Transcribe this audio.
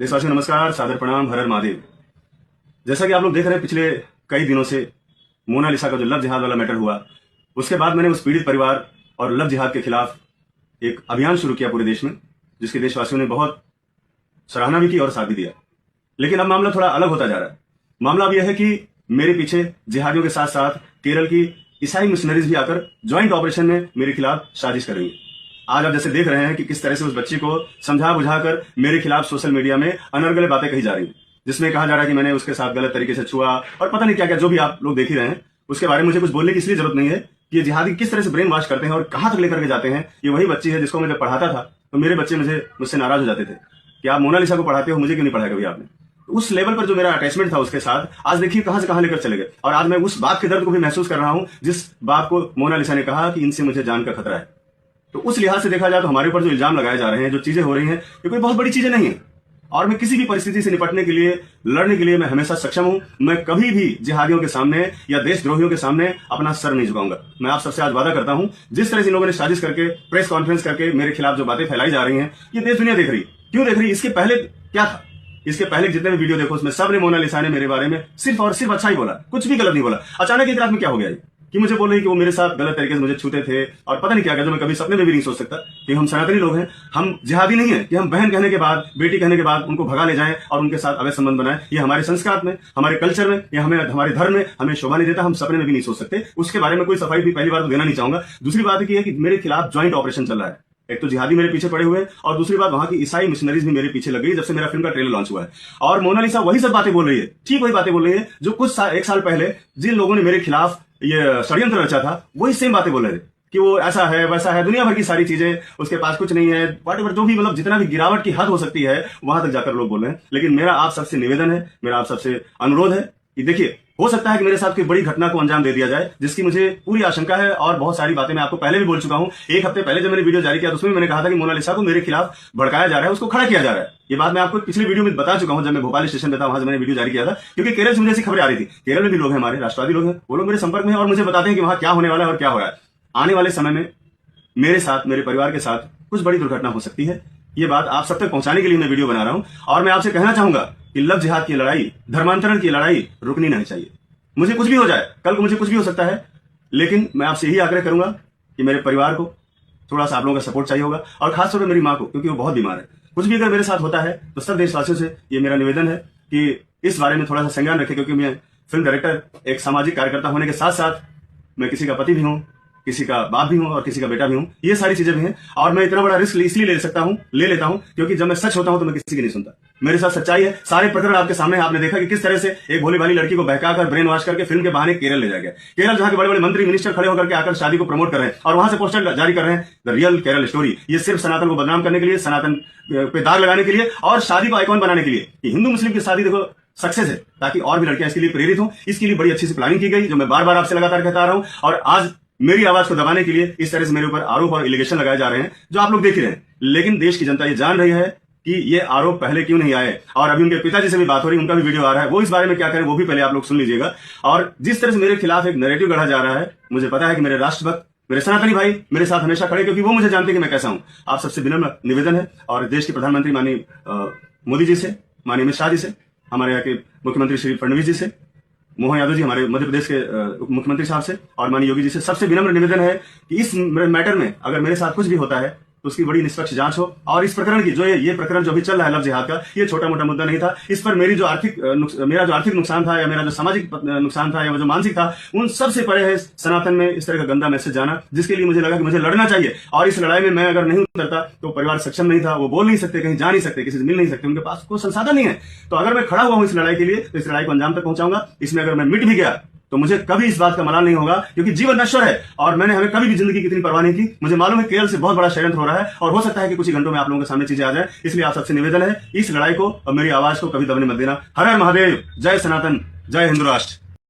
देशवासियों नमस्कार, सादर प्रणाम, हर हर महादेव। जैसा कि आप लोग देख रहे हैं, पिछले कई दिनों से मोनालिसा का जो लव जिहाद वाला मैटर हुआ, उसके बाद मैंने उस पीड़ित परिवार और लव जिहाद के खिलाफ एक अभियान शुरू किया पूरे देश में, जिसके देशवासियों ने बहुत सराहना भी की और साथ भी दिया। लेकिन अब मामला थोड़ा अलग होता जा रहा है। मामला अब यह है कि मेरे पीछे जिहादियों के साथ साथ केरल की ईसाई मिशनरीज भी आकर ज्वाइंट ऑपरेशन में मेरे खिलाफ साजिश कर रही है। आज आप जैसे देख रहे हैं कि किस तरह से उस बच्ची को समझा बुझाकर मेरे खिलाफ सोशल मीडिया में अनर्गले बातें कही जा रही हैं, जिसमें कहा जा रहा है कि मैंने उसके साथ गलत तरीके से छुआ और पता नहीं क्या क्या, जो भी आप लोग देख ही रहे हैं। उसके बारे में मुझे कुछ बोलने की इसलिए जरूरत नहीं है कि ये जिहादी किस तरह से ब्रेन वॉश करते हैं और कहां तक लेकर के जाते हैं। ये वही बच्ची है जिसको मैं जब पढ़ाता था तो मेरे बच्चे मुझसे नाराज हो जाते थे कि आप मोनालिसा को पढ़ाते हो, मुझे क्यों नहीं पढ़ाया कभी आपने। तो उस लेवल पर जो मेरा अटैचमेंट था उसके साथ, आज देखिए कहां से कहां लेकर चले गए। और आज मैं उस बात के दर्द को भी महसूस कर रहा हूं जिस बात को मोनालिसा ने कहा कि इनसे मुझे जान का खतरा है। तो उस लिहाज से देखा जाए तो हमारे ऊपर जो इल्जाम लगाए जा रहे हैं, जो चीजें हो रही हैं, ये कोई बहुत बड़ी चीजें नहीं है। और मैं किसी भी परिस्थिति से निपटने के लिए, लड़ने के लिए मैं हमेशा सक्षम हूं। मैं कभी भी जिहादियों के सामने या देशद्रोहियों के सामने अपना सर नहीं झुकाऊंगा। मैं आप सबसे आज वादा करता हूं, जिस तरह से इन लोगों ने साजिश करके प्रेस कॉन्फ्रेंस करके मेरे खिलाफ जो बातें फैलाई जा रही हैं, ये देश दुनिया देख रही। क्यों देख रही? इसके पहले क्या था? इसके पहले जितने भी वीडियो देखो उसमें सबने मोनालिसा ने मेरे बारे में सिर्फ और सिर्फ अच्छा ही बोला, कुछ भी गलत नहीं बोला। अचानक एक रात में क्या हो गया कि मुझे बोल रही कि वो मेरे साथ गलत तरीके से मुझे छूते थे और पता नहीं क्या, जो मैं कभी सपने में भी नहीं सोच सकता कि हम सनातनी लोग हैं, हम जिहादी नहीं है कि हम बहन कहने के बाद, बेटी कहने के बाद उनको भगा ले जाएं और उनके साथ अवैध संबंध बनाएं। ये हमारे संस्कार में, हमारे कल्चर में, या हमारे धर्म में हमें शोभा नहीं देता। हम सपने में भी नहीं सोच सकते। उसके बारे में कोई सफाई भी पहली बार तो देना नहीं चाहूंगा। दूसरी बात है कि मेरे खिलाफ ज्वाइंट ऑपरेशन चल रहा है। एक तो जिहादी मेरे पीछे पड़े हुए हैं और दूसरी बात वहां की ईसाई मिशनरीज भी मेरे पीछे लग गई जब से मेरा फिल्म का ट्रेलर लॉन्च हुआ है। और मोनालिसा वही सब बातें बोल रही है, ठीक वही बातें बोल रही है जो एक साल पहले जिन लोगों ने मेरे खिलाफ ये षड्यंत्र रचा था, वही सेम बातें बोल रहे थे कि वो ऐसा है वैसा है, दुनिया भर की सारी चीजें, उसके पास कुछ नहीं है, व्हाटएवर, जो भी, मतलब जितना भी गिरावट की हद हो सकती है वहां तक जाकर लोग बोल रहे हैं। लेकिन मेरा आप सबसे निवेदन है, मेरा आप सबसे अनुरोध है कि देखिए, हो सकता है कि मेरे साथ कोई बड़ी घटना को अंजाम दे दिया जाए, जिसकी मुझे पूरी आशंका है। और बहुत सारी बातें मैं आपको पहले भी बोल चुका हूं। एक हफ्ते पहले जब मैंने वीडियो जारी किया तो उसमें मैंने कहा था कि मोनालिसा को मेरे खिलाफ भड़काया जा रहा है, उसको खड़ा किया जा रहा है। ये बात मैं आपको पिछली वीडियो में बता चुका हूं, जब मैं भोपाल स्टेशन पे था, वहां से मैंने वीडियो जारी किया था। क्योंकि केरल से मुझे ऐसी खबरें आ रही थी। केरल में भी लोग हैं, हमारे राष्ट्रवादी लोग हैं, वो लोग मेरे संपर्क में हैं और मुझे बताते हैं कि वहां क्या होने वाला है और क्या हो रहा है। आने वाले समय में मेरे साथ, मेरे परिवार के साथ कुछ बड़ी दुर्घटना हो सकती है। ये बात आप सब तक पहुंचाने के लिए मैं वीडियो बना रहा हूं। और मैं आपसे कहना चाहूंगा कि लव जिहाद की लड़ाई, धर्मांतरण की लड़ाई रुकनी नहीं चाहिए। मुझे कुछ भी हो जाए, कल को मुझे कुछ भी हो सकता है, लेकिन मैं आपसे यही आग्रह करूंगा कि मेरे परिवार को थोड़ा सा आप लोगों का सपोर्ट चाहिए होगा, और खासतौर पर मेरी माँ को, क्योंकि वो बहुत बीमार है। कुछ भी अगर मेरे साथ होता है तो सब देशवासियों से ये मेरा निवेदन है कि इस बारे में थोड़ा सा संज्ञान रखें, क्योंकि मैं फिल्म डायरेक्टर, एक सामाजिक कार्यकर्ता होने के साथ साथ मैं किसी का पति भी हूं, किसी का बाप भी हूं और किसी का बेटा भी हूं। ये सारी चीजें भी हैं। और मैं इतना बड़ा रिस्क इसलिए ले लेता हूं क्योंकि जब मैं सच होता हूं तो मैं किसी की नहीं सुनता। मेरे साथ सच्चाई है। सारे प्रकरण आपके सामने, आपने देखा कि किस तरह से एक भोली भाली लड़की को बहकाकर, ब्रेन वॉश करके फिल्म के बहाने केरल ले जाया गया। केरल जहां के बड़े बड़े मंत्री, मिनिस्टर खड़े होकर के आकर शादी को प्रमोट कर रहे हैं और वहां से पोस्टर जारी कर रहे हैं, द रियल केरल स्टोरी। ये सिर्फ सनातन को बदनाम करने के लिए, सनातन पे दाग लगाने के लिए और शादी को आइकॉन बनाने के लिए कि हिंदू मुस्लिम की शादी देखो सक्सेस है, ताकि और भी लड़कियां इसके लिए प्रेरित हों। इसके लिए बड़ी अच्छी सी प्लानिंग की गई, जो मैं बार बार आपसे लगातार कहता आ रहा हूं। और आज मेरी आवाज को दबाने के लिए इस तरह से मेरे ऊपर आरोप और एलिगेशन लगाए जा रहे हैं, जो आप लोग देख रहे हैं। लेकिन देश की जनता ये जान रही है कि ये आरोप पहले क्यों नहीं आए। और अभी उनके पिताजी से भी बात हो रही है, उनका भी वीडियो आ रहा है, वो इस बारे में क्या करें वो भी पहले आप लोग सुन लीजिएगा। और जिस तरह से मेरे खिलाफ एक नैरेटिव गढ़ा जा रहा है, मुझे पता है कि मेरे राष्ट्रभक्त, मेरे सनातनी भाई मेरे साथ हमेशा खड़े, क्योंकि वो मुझे जानते हैं कि मैं कैसा हूं। आप सबसे विनम्र निवेदन है, और देश के प्रधानमंत्री माननीय मोदी जी से, माननीय अमित शाह जी से, हमारे यहाँ के मुख्यमंत्री श्री फडणवीस जी से, मोहन यादव जी हमारे मध्य प्रदेश के मुख्यमंत्री साहब से, और माननीय योगी जी से, सबसे विनम्र निवेदन है कि इस मैटर में अगर मेरे साथ कुछ भी होता है तो उसकी बड़ी निष्पक्ष जांच हो। और इस प्रकरण की, जो ये प्रकरण जो अभी चल रहा है लव जिहाद का, ये छोटा मोटा मुद्दा नहीं था। इस पर मेरा जो आर्थिक नुकसान था, या मेरा जो सामाजिक नुकसान था, या जो मानसिक था, उन सबसे परे है सनातन में इस तरह का गंदा मैसेज जाना, जिसके लिए मुझे लगा कि मुझे लड़ना चाहिए। और इस लड़ाई में मैं अगर नहीं उतरता तो परिवार सक्षम नहीं था, वो बोल नहीं सकते, कहीं जा नहीं सकते, किसी से मिल नहीं सकते, उनके पास कोई संसाधन नहीं है। तो अगर मैं खड़ा हुआ हूं इस लड़ाई के लिए, तो इस लड़ाई को अंजाम तक पहुंचाऊंगा। इसमें अगर मैं मिट भी गया तो मुझे कभी इस बात का मलाल नहीं होगा, क्योंकि जीवन नश्वर है और हमें कभी भी जिंदगी की इतनी परवाह नहीं की। मुझे मालूम है केरल से बहुत बड़ा षड्यंत्र हो रहा है और हो सकता है कि कुछ ही घंटों में आप लोगों के सामने चीजें आ जाए। इसलिए आप सबसे निवेदन है, इस लड़ाई को और मेरी आवाज को कभी दबने मत देना। हर हर महादेव, जय सनातन, जय हिंदू राष्ट्र।